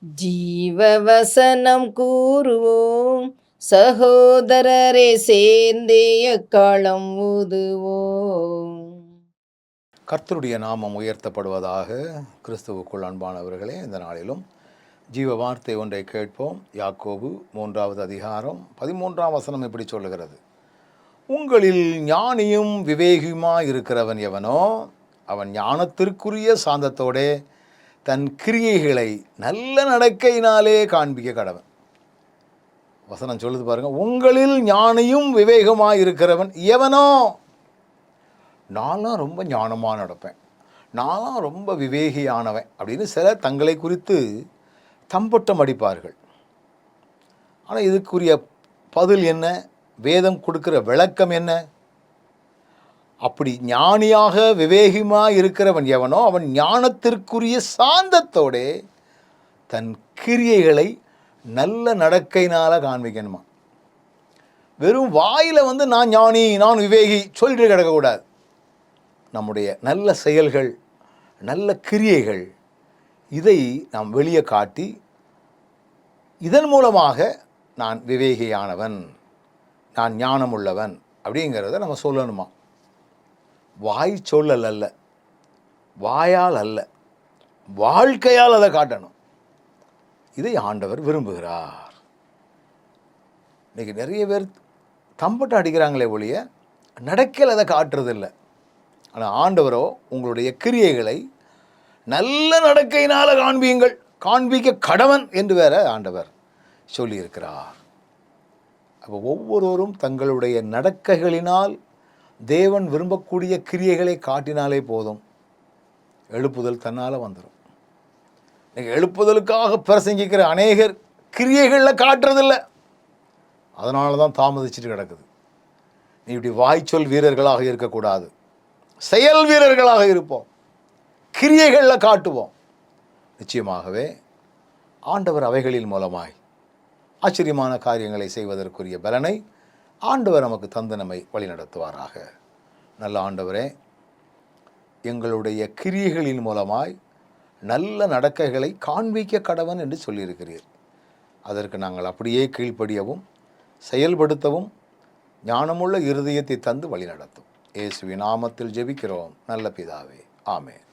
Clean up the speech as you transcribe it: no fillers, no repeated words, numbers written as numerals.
ஜீவவசனம் கூறுவோம், சகோதரரே சேர்ந்தே எக்காலம் ஊதுவோம். கர்த்தருடைய நாமம் உயர்த்தப்படுவதாக. கிறிஸ்துவுக்குள் அன்பானவர்களே, இந்த நாளிலும் ஜீவ வார்த்தை ஒன்றை கேட்போம். யாக்கோபு 3வது அதிகாரம் 13ஆம் வசனம் இப்படி சொல்லுகிறது: உங்களில் ஞானியும் விவேகியுமாய் இருக்கிறவன் எவனோ அவன் ஞானத்திற்குரிய சாந்தத்தோடே தன் கிரியைகளை நல்ல நடக்கையினாலே காண்பிக்க கடவன். வசனம் சொல்லுது பாருங்க, உங்களில் ஞானியும் விவேகமாய் இருக்கிறவன் எவனோ. நான்லாம் ரொம்ப ஞானமாக நடப்பேன், நான்லாம் ரொம்ப விவேகியானவன் அப்படின்னு சிலர் தங்களை குறித்து தம்பட்டம் அடிப்பார்கள். ஆனால் இதுக்குரிய பதில் என்ன? வேதம் கொடுக்கிற விளக்கம் என்ன? அப்படி ஞானியாக விவேகமாக இருக்கிறவன் எவனோ அவன் ஞானத்திற்குரிய சாந்தத்தோடே தன் கிரியைகளை நல்ல நடக்கையினால் காண்பிக்கணுமா. வெறும் வாயில் நான் ஞானி, நான் விவேகி சொல்லிட்டு கிடக்கக்கூடாது. நம்முடைய நல்ல செயல்கள், நல்ல கிரியைகள், இதை நாம் வெளியே காட்டி இதன் மூலமாக நான் விவேகியானவன், நான் ஞானமுள்ளவன் அப்படிங்கிறத நம்ம சொல்லணுமா. வாய் சொல்லல் அல்ல, வாயால் அல்ல, வாழ்க்கையால் அதை காட்டணும். இதை ஆண்டவர் விரும்புகிறார். இன்றைக்கி நிறைய பேர் தம்பட்டம் அடிக்கிறாங்களே ஒழிய நடக்கையில் அதை காட்டுறதில்லை. ஆனால் ஆண்டவரோ உங்களுடைய கிரியைகளை நல்ல நடக்கையினால் காண்பியுங்கள், காண்பிக்க கடவன் என்று வேற ஆண்டவர் சொல்லியிருக்கிறார். அப்போ ஒவ்வொருவரும் தங்களுடைய நடக்கைகளினால் தேவன் விரும்பக்கூடிய கிரியைகளை காட்டினாலே போதும், எழுப்புதல் தன்னால் வந்துடும். நீங்கள் எழுப்புதலுக்காக பிரசங்கிக்கிற அநேகர் கிரியைகளில் காட்டுறதில்லை, அதனால தான் தாமதிச்சுட்டு கிடக்குது. நீ இப்படி வாய்ச்சொல் வீரர்களாக இருக்கக்கூடாது, செயல் வீரர்களாக இருப்போம், கிரியைகளில் காட்டுவோம். நிச்சயமாகவே ஆண்டவர் அவைகளின் மூலமாய் ஆச்சரியமான காரியங்களை செய்வதற்குரிய பலனை ஆண்டவர் நமக்கு தந்து நம்மை வழிநடத்துவாராக. நல்ல ஆண்டவரே, எங்களுடைய கிரியைகளின் மூலமாய் நல்ல நடக்கைகளை காண்பிக்க கடவன் என்று சொல்லியிருக்கிறீர். அதற்கு நாங்கள் அப்படியே கீழ்ப்படியவும் செயல்படுத்தவும் ஞானமுள்ள இருதயத்தை தந்து வழிநடத்தும். இயேசுவின் நாமத்தில் ஜெபிக்கிறோம் நல்ல பிதாவே, ஆமென்.